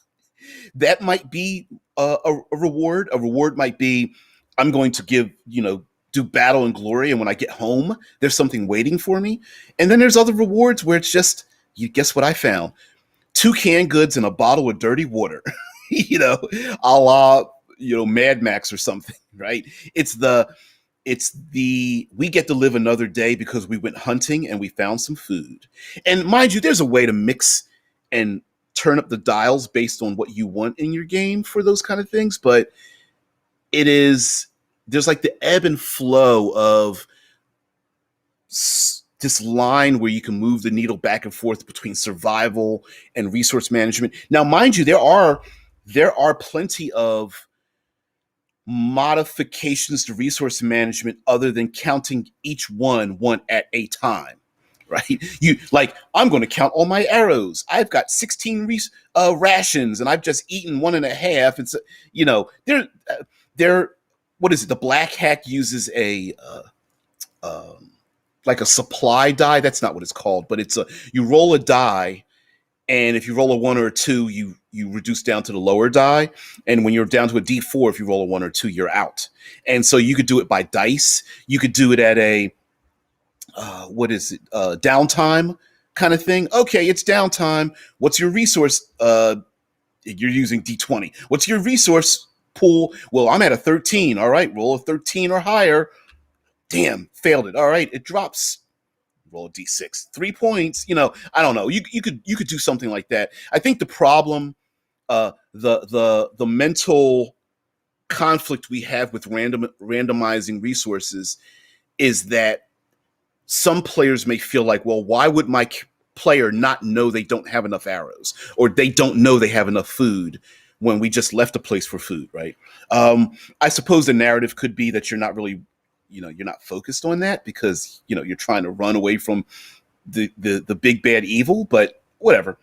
That might be a reward. A reward might be, I'm going to do battle and glory, and when I get home, there's something waiting for me. And then there's other rewards where it's just, you guess what I found? 2 canned goods and a bottle of dirty water, a la, Mad Max or something, right? It's the we get to live another day because we went hunting and we found some food. And mind you, there's a way to mix and turn up the dials based on what you want in your game for those kind of things, but there's like the ebb and flow of this line where you can move the needle back and forth between survival and resource management. Now, mind you, there are plenty of modifications to resource management other than counting each one at a time, right? I'm going to count all my arrows. I've got 16 rations and I've just eaten 1.5. It's they're what is it? The Black Hack uses like a supply die. That's not what it's called, but you roll a die, and if you roll a 1 or a 2, you reduce down to the lower die. And when you're down to a D4, if you roll a 1 or 2, you're out. And so you could do it by dice. You could do it at a downtime kind of thing. Okay, it's downtime. What's your resource? You're using D20. What's your resource pool? Well, I'm at a 13. All right, roll a 13 or higher. Damn, failed it. All right, it drops. Roll a D6, 3 points. I don't know. You could do something like that. I think the problem, the mental conflict we have with randomizing resources is that some players may feel like, well, why would my player not know they don't have enough arrows, or they don't know they have enough food when we just left a place for food, right? I suppose the narrative could be that you're not really, you're not focused on that because, you're trying to run away from the big bad evil, but whatever.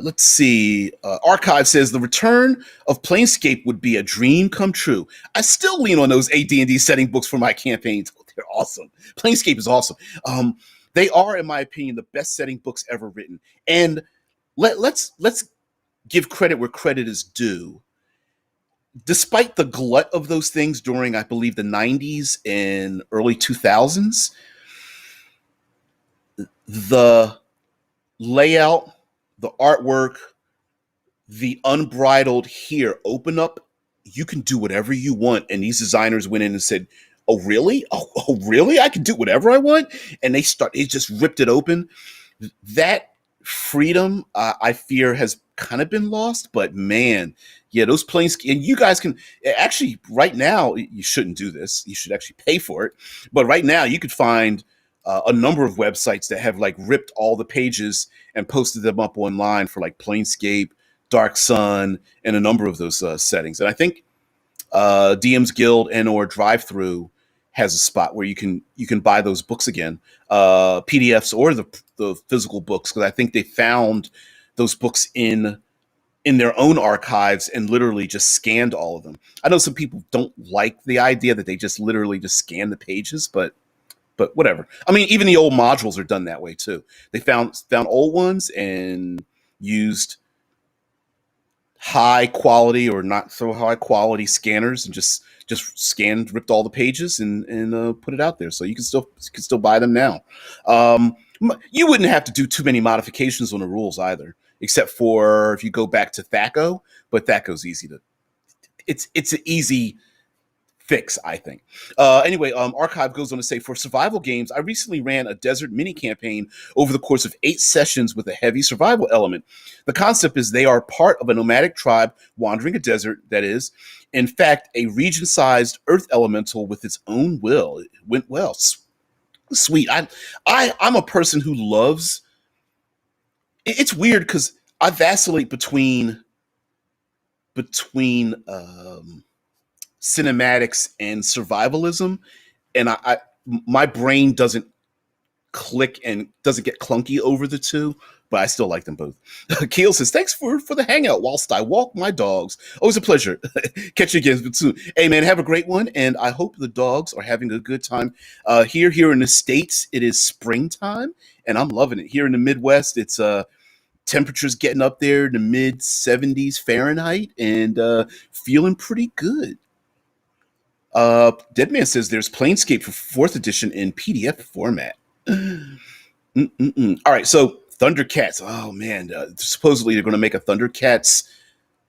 Let's see. Archive says the return of Planescape would be a dream come true. I still lean on those AD&D setting books for my campaigns. They're awesome. Planescape is awesome. They are, in my opinion, the best setting books ever written. And let's give credit where credit is due. despite the glut of those things during, I believe, the 90s and early 2000s, the layout, the artwork, the unbridled here, open up, you can do whatever you want. And these designers went in and said, oh, really? Oh, really? I can do whatever I want? And they just ripped it open. That freedom, I fear, has kind of been lost. But man, yeah, those planes, and you guys can actually right now. You shouldn't do this. You should actually pay for it. But right now, you could find a number of websites that have like ripped all the pages and posted them up online for like Planescape, Dark Sun, and a number of those settings. And I think DM's Guild and or Drive Through has a spot where you can buy those books again, PDFs or the physical books, because I think they found those books in their own archives and literally just scanned all of them. I know some people don't like the idea that they just literally just scan the pages, but whatever. I mean, even the old modules are done that way too. They found old ones and used high quality or not so high quality scanners and just scanned, ripped all the pages and put it out there. So you can still buy them now. You wouldn't have to do too many modifications on the rules either, except for if you go back to Thaco. But Thaco's easy to. It's an easy fix, I think. Anyway, Archive goes on to say, for survival games, I recently ran a desert mini campaign over the course of 8 sessions with a heavy survival element. The concept is they are part of a nomadic tribe wandering a desert that is, in fact, a region-sized earth elemental with its own will. It went well. Sweet. I'm a person who loves. It's weird because I vacillate between cinematics and survivalism, and my brain doesn't click and doesn't get clunky over the two, but I still like them both. Keel says, thanks for the hangout whilst I walk my dogs. Always a pleasure. Catch you again soon. Hey man, have a great one, and I hope the dogs are having a good time. Here in the States, it is springtime, and I'm loving it. Here in the Midwest, it's temperatures getting up there in the mid 70s Fahrenheit, and feeling pretty good. Deadman says there's Planescape for 4th edition in PDF format. All right, so Thundercats. Oh man, supposedly they're going to make a Thundercats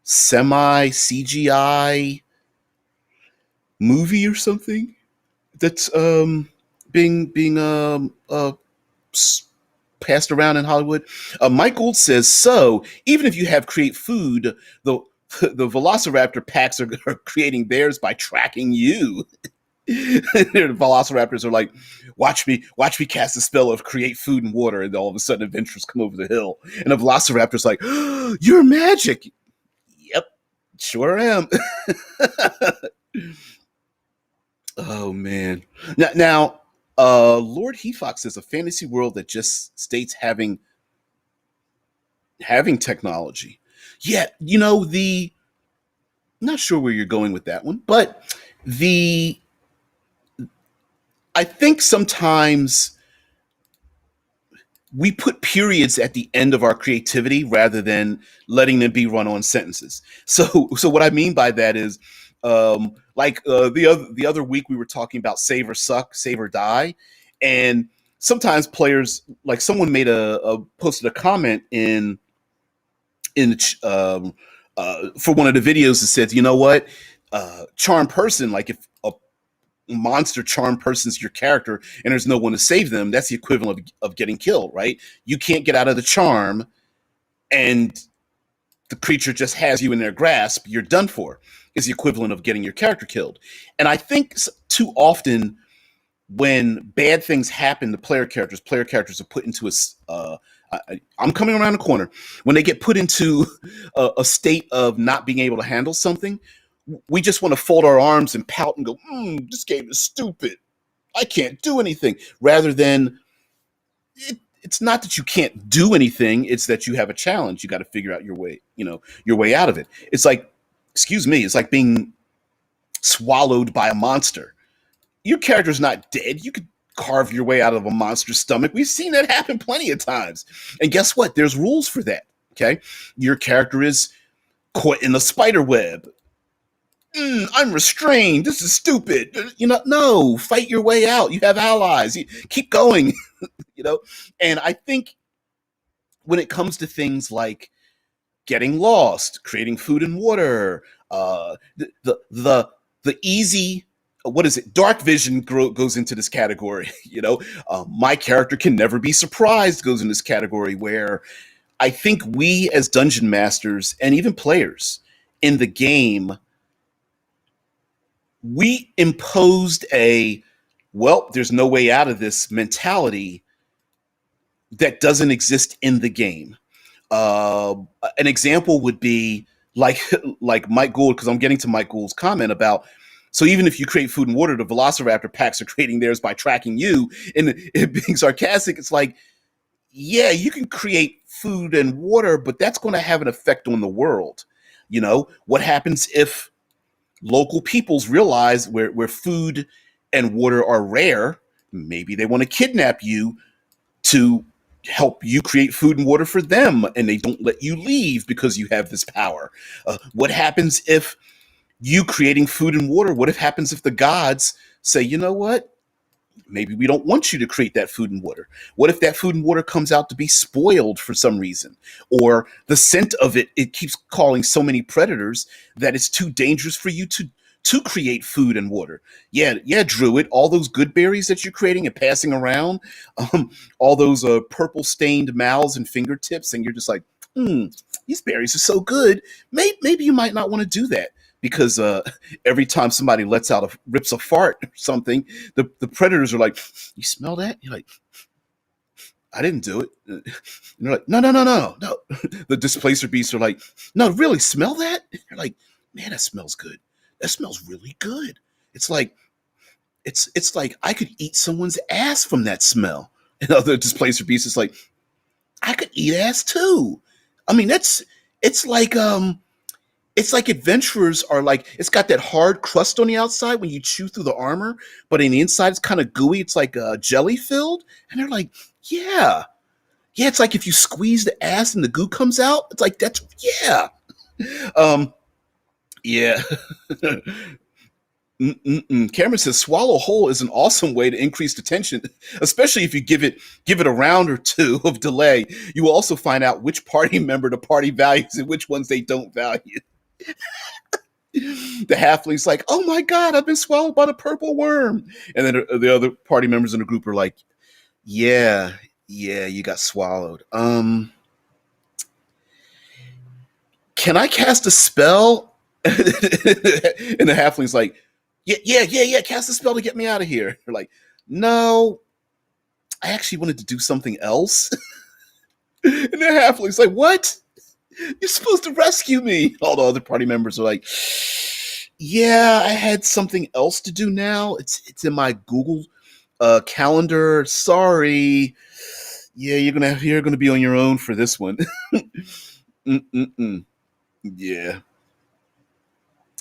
semi CGI movie or something that's being passed around in Hollywood. Mike Gould says, so even if you have create food, the Velociraptor packs are creating theirs by tracking you. The Velociraptors are like, watch me cast a spell of create food and water, and all of a sudden adventurers come over the hill. And the Velociraptor's like, oh, you're magic. Yep, sure am. Oh man. Now Lord Hefox says a fantasy world that just states having technology. Yeah, not sure where you're going with that one, but I think sometimes we put periods at the end of our creativity rather than letting them be run-on sentences. So what I mean by that is, the other week we were talking about save or suck, save or die, and sometimes players, like someone made posted a comment for one of the videos that says, you know what, charm person, like if a monster charm person's your character and there's no one to save them, that's the equivalent of getting killed, right? You can't get out of the charm and the creature just has you in their grasp, you're done for, is the equivalent of getting your character killed. And I think too often when bad things happen to player characters are put into I'm coming around the corner. When they get put into a state of not being able to handle something, we just want to fold our arms and pout and go, this game is stupid. I can't do anything. Rather than, it's not that you can't do anything, it's that you have a challenge. You got to figure out your way out of it. It's like, excuse me, it's like being swallowed by a monster. Your character's not dead. You could carve your way out of a monster's stomach. We've seen that happen plenty of times. And guess what? There's rules for that. Okay. Your character is caught in a spider web. I'm restrained. This is stupid. No, fight your way out. You have allies. You keep going. you know, and I think when it comes to things like getting lost, creating food and water, the easy what is it? Dark vision goes into this category. My character can never be surprised goes in this category where I think we as dungeon masters and even players in the game, we imposed a there's no way out of this mentality that doesn't exist in the game. Uh, an example would be like like Mike Gould, because I'm getting to Mike Gould's comment about so even if you create food and water, the Velociraptor packs are creating theirs by tracking you. And it being sarcastic, it's like, yeah, you can create food and water, but that's going to have an effect on the world. What happens if local peoples realize where food and water are rare? Maybe they want to kidnap you to help you create food and water for them, and they don't let you leave because you have this power. What happens if you creating food and water? What if happens if the gods say, you know what? Maybe we don't want you to create that food and water. What if that food and water comes out to be spoiled for some reason? Or the scent of it keeps calling so many predators that it's too dangerous for you to create food and water. Yeah, Druid, all those good berries that you're creating and passing around, all those purple stained mouths and fingertips, and you're just like, these berries are so good. Maybe you might not want to do that because every time somebody rips a fart or something, the predators are like, "You smell that?" You're like, "I didn't do it." And they're like, "No, no, no, no, no." The displacer beasts are like, "No, really, smell that?" You're like, "Man, that smells good. That smells really good." It's like it's like I could eat someone's ass from that smell. And other displacer beasts is like, I could eat ass too. I mean, it's like adventurers are like, it's got that hard crust on the outside when you chew through the armor, but in the inside it's kind of gooey. It's like jelly filled, and they're like, yeah, yeah. It's like if you squeeze the ass and the goo comes out. It's like that's yeah, yeah. Cameron says swallow whole is an awesome way to increase the tension, especially if you give it a round or two of delay. You will also find out which party member the party values and which ones they don't value. The halfling's like, "Oh my god, I've been swallowed by the purple worm," and then the other party members in the group are like, "Yeah, yeah, you got swallowed. Can I cast a spell?" And the halfling's like, "Yeah, yeah, yeah, yeah, cast a spell to get me out of here." They're like, "No, I actually wanted to do something else." And the halfling's like, "What? You're supposed to rescue me." All the other party members are like, "Yeah, I had something else to do now. It's in my Google calendar. Sorry. Yeah, you're gonna be on your own for this one." Mm-mm-mm. Yeah.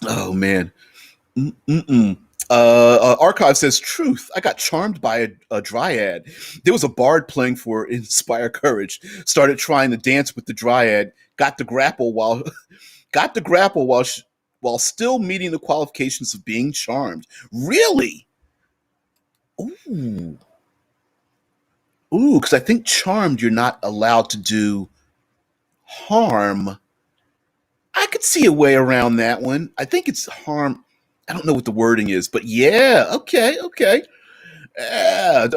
Oh man. Mm-mm-mm. Archive says truth. I got charmed by a dryad. There was a bard playing for Inspire Courage. Started trying to dance with the dryad. Got to grapple while got to grapple while still meeting the qualifications of being charmed. Really? Ooh, ooh. Because I think charmed, you're not allowed to do harm. I could see a way around that one. I think it's harm. I don't know what the wording is, but yeah. Okay. Okay. Yeah,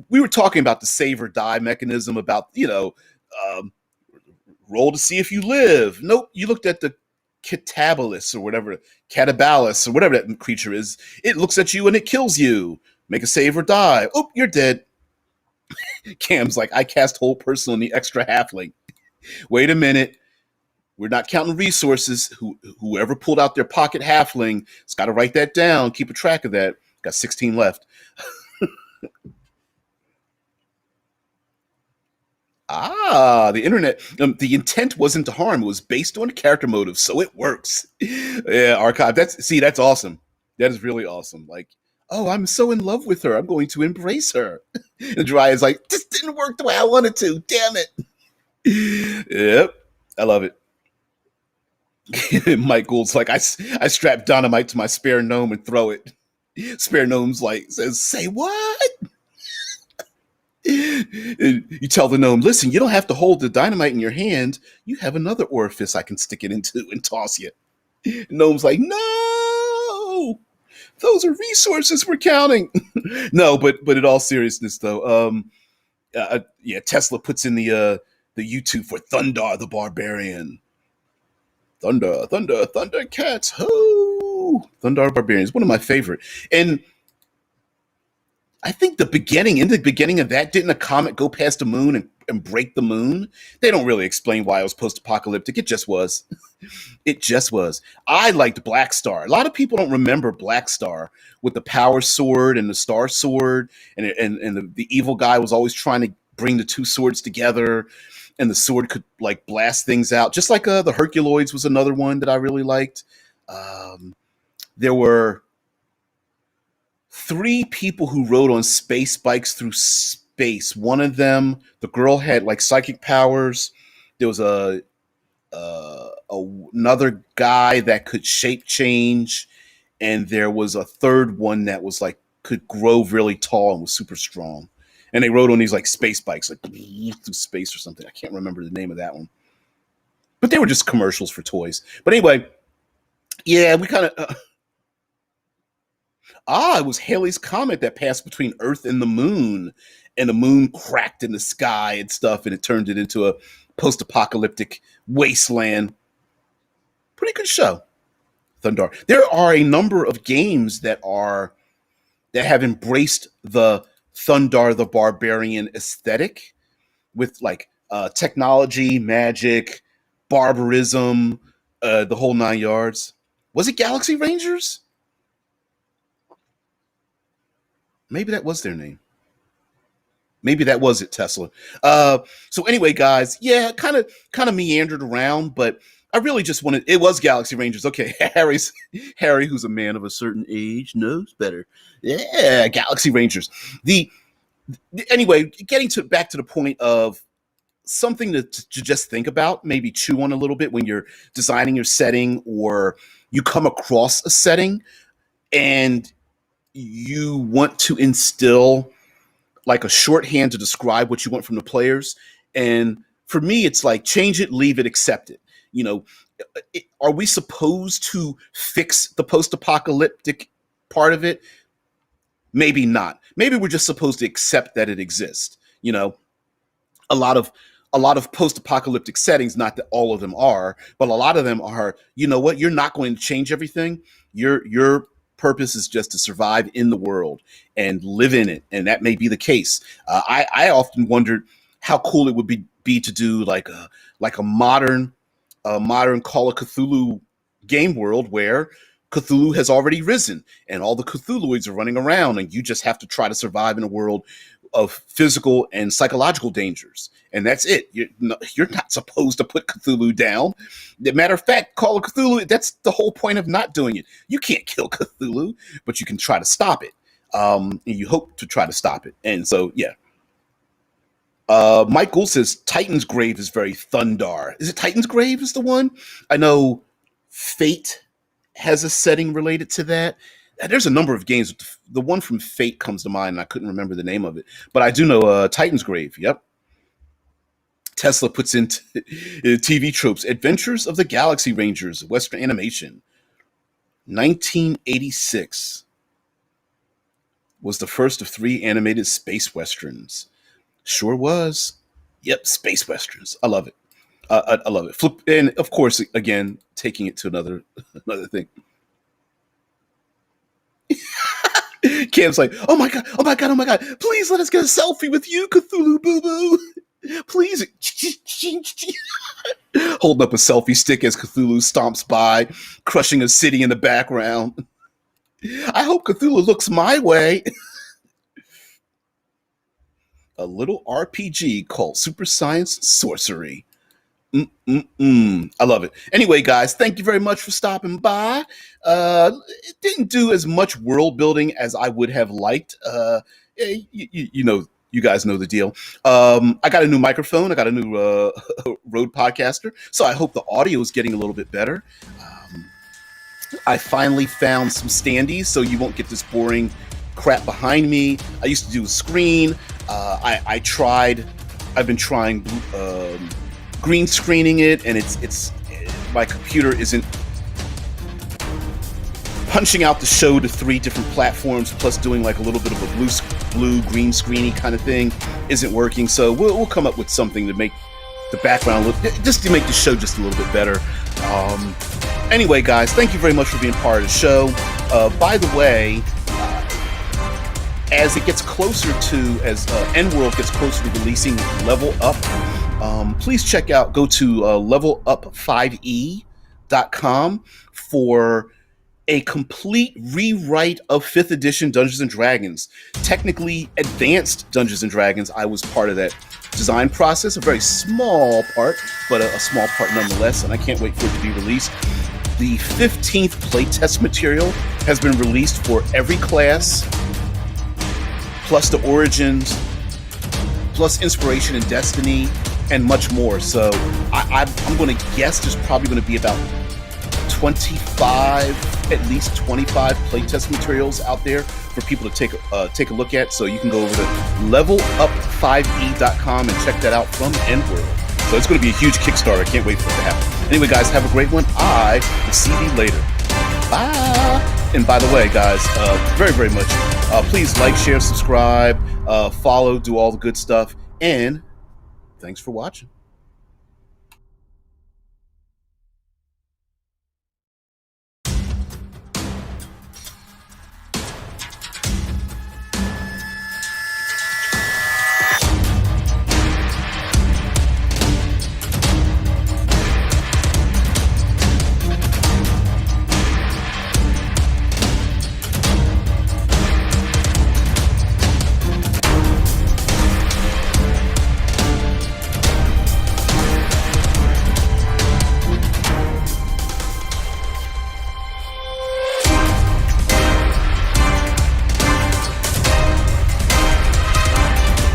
we were talking about the save or die mechanism about um, roll to see if you live. Nope, you looked at the catabalus or whatever, catabalus or whatever that creature is. It looks at you and it kills you. Make a save or die. Oh, you're dead. Cam's like, I cast whole person on the extra halfling. Wait a minute. We're not counting resources. Whoever pulled out their pocket halfling has got to write that down. Keep a track of that. Got 16 left. The internet. The intent wasn't to harm; it was based on character motive, so it works. Yeah, archive. That's awesome. That is really awesome. Like, oh, I'm so in love with her. I'm going to embrace her. And Dry is like, this didn't work the way I wanted to. Damn it. Yep, I love it. Mike Gould's like, I strap dynamite to my spare gnome and throw it. Spare gnome's like says, say what? You tell the gnome, listen, you don't have to hold the dynamite in your hand. You have another orifice I can stick it into and toss you. Gnome's like, no, those are resources we're counting. No, but in all seriousness though, yeah, Tesla puts in the YouTube for Thundar the Barbarian. Thunder, Thunder, Thundercats, ho! Thundar Barbarian is one of my favorite. And I think in the beginning of that, didn't a comet go past the moon and break the moon? They don't really explain why it was post-apocalyptic. It just was. It just was. I liked Black Star. A lot of people don't remember Black Star with the power sword and the star sword, and the evil guy was always trying to bring the two swords together, and the sword could like blast things out. Just like the Herculoids was another one that I really liked. There were three people who rode on space bikes through space. One of them, the girl had like psychic powers. There was another guy that could shape change, and there was a third one that was like could grow really tall and was super strong. And they rode on these like space bikes, like through space or something. I can't remember the name of that one, but they were just commercials for toys. But anyway, yeah, we kind of. It was Halley's Comet that passed between Earth and the moon cracked in the sky and stuff, and it turned it into a post apocalyptic wasteland. Pretty good show, Thundar. There are a number of games that have embraced the Thundar the Barbarian aesthetic with like technology, magic, barbarism, the whole nine yards. Was it Galaxy Rangers? Maybe that was their name. Maybe that was it, Tesla. So anyway, guys, yeah, kind of meandered around, but I really just wanted. It was Galaxy Rangers. Okay, Harry, who's a man of a certain age, knows better. Yeah, Galaxy Rangers. The Anyway, getting to back to the point of something to just think about, maybe chew on a little bit when you're designing your setting or you come across a setting and you want to instill like a shorthand to describe what you want from the players. And for me, it's like change it, leave it, accept it. You know, are we supposed to fix the post-apocalyptic part of it? Maybe not. Maybe we're just supposed to accept that it exists. You know, a lot of post-apocalyptic settings, not that all of them are, but a lot of them are, you know what, you're not going to change everything. Your purpose is just to survive in the world and live in it, and that may be the case. I often wondered how cool it would be to do like a modern Call of Cthulhu game world where Cthulhu has already risen and all the Cthulhuids are running around and you just have to try to survive in a world of physical and psychological dangers. And that's it. You're not supposed to put Cthulhu down. Matter of fact, Call of Cthulhu, that's the whole point of not doing it. You can't kill Cthulhu, but you can try to stop it. And you hope to try to stop it. And so, yeah. Mike Gould says Titan's Grave is very Thundar. Is it Titan's Grave is the one? I know Fate has a setting related to that. There's a number of games. The one from Fate comes to mind, and I couldn't remember the name of it. But I do know Titan's Grave. Yep. Tesla puts in TV tropes. Adventures of the Galaxy Rangers, Western animation. 1986 was the first of three animated space westerns. Sure was. Yep, space westerns. I love it. I love it. Flip, and of course, again, taking it to another thing. Cam's like, oh my god, oh my god, oh my god! Please let us get a selfie with you, Cthulhu Boo Boo. Please, holding up a selfie stick as Cthulhu stomps by, crushing a city in the background. I hope Cthulhu looks my way. A little RPG called Super Science Sorcery. I love it. Anyway, guys, thank you very much for stopping by. It didn't do as much world building as I would have liked. You You guys know the deal. I got a new microphone. I got a new Rode Podcaster. So I hope the audio is getting a little bit better. I finally found some standees so you won't get this boring crap behind me. I used to do a screen. I've been trying green screening it, and it's my computer isn't punching out the show to 3 different platforms, plus doing like a little bit of a blue green screeny kind of thing isn't working. So we'll come up with something to make the background look, just to make the show just a little bit better. Anyway, guys, thank you very much for being part of the show. By the way, as it gets closer to, as N-World gets closer to releasing Level Up, please go to levelup5e.com for a complete rewrite of 5th edition Dungeons & Dragons. Technically advanced Dungeons & Dragons. I was part of that design process, a very small part, but a small part nonetheless, and I can't wait for it to be released. The 15th playtest material has been released for every class, plus the Origins, plus Inspiration and Destiny, and much more. So I'm going to guess there's probably going to be about at least 25 playtest materials out there for people to take a look at. So you can go over to levelup5e.com and check that out from N-World. So it's going to be a huge Kickstarter. I can't wait for it to happen. Anyway, guys, have a great one. I will see you later. Bye. And by the way, guys, very, very much, please like, share, subscribe, follow, do all the good stuff. And thanks for watching.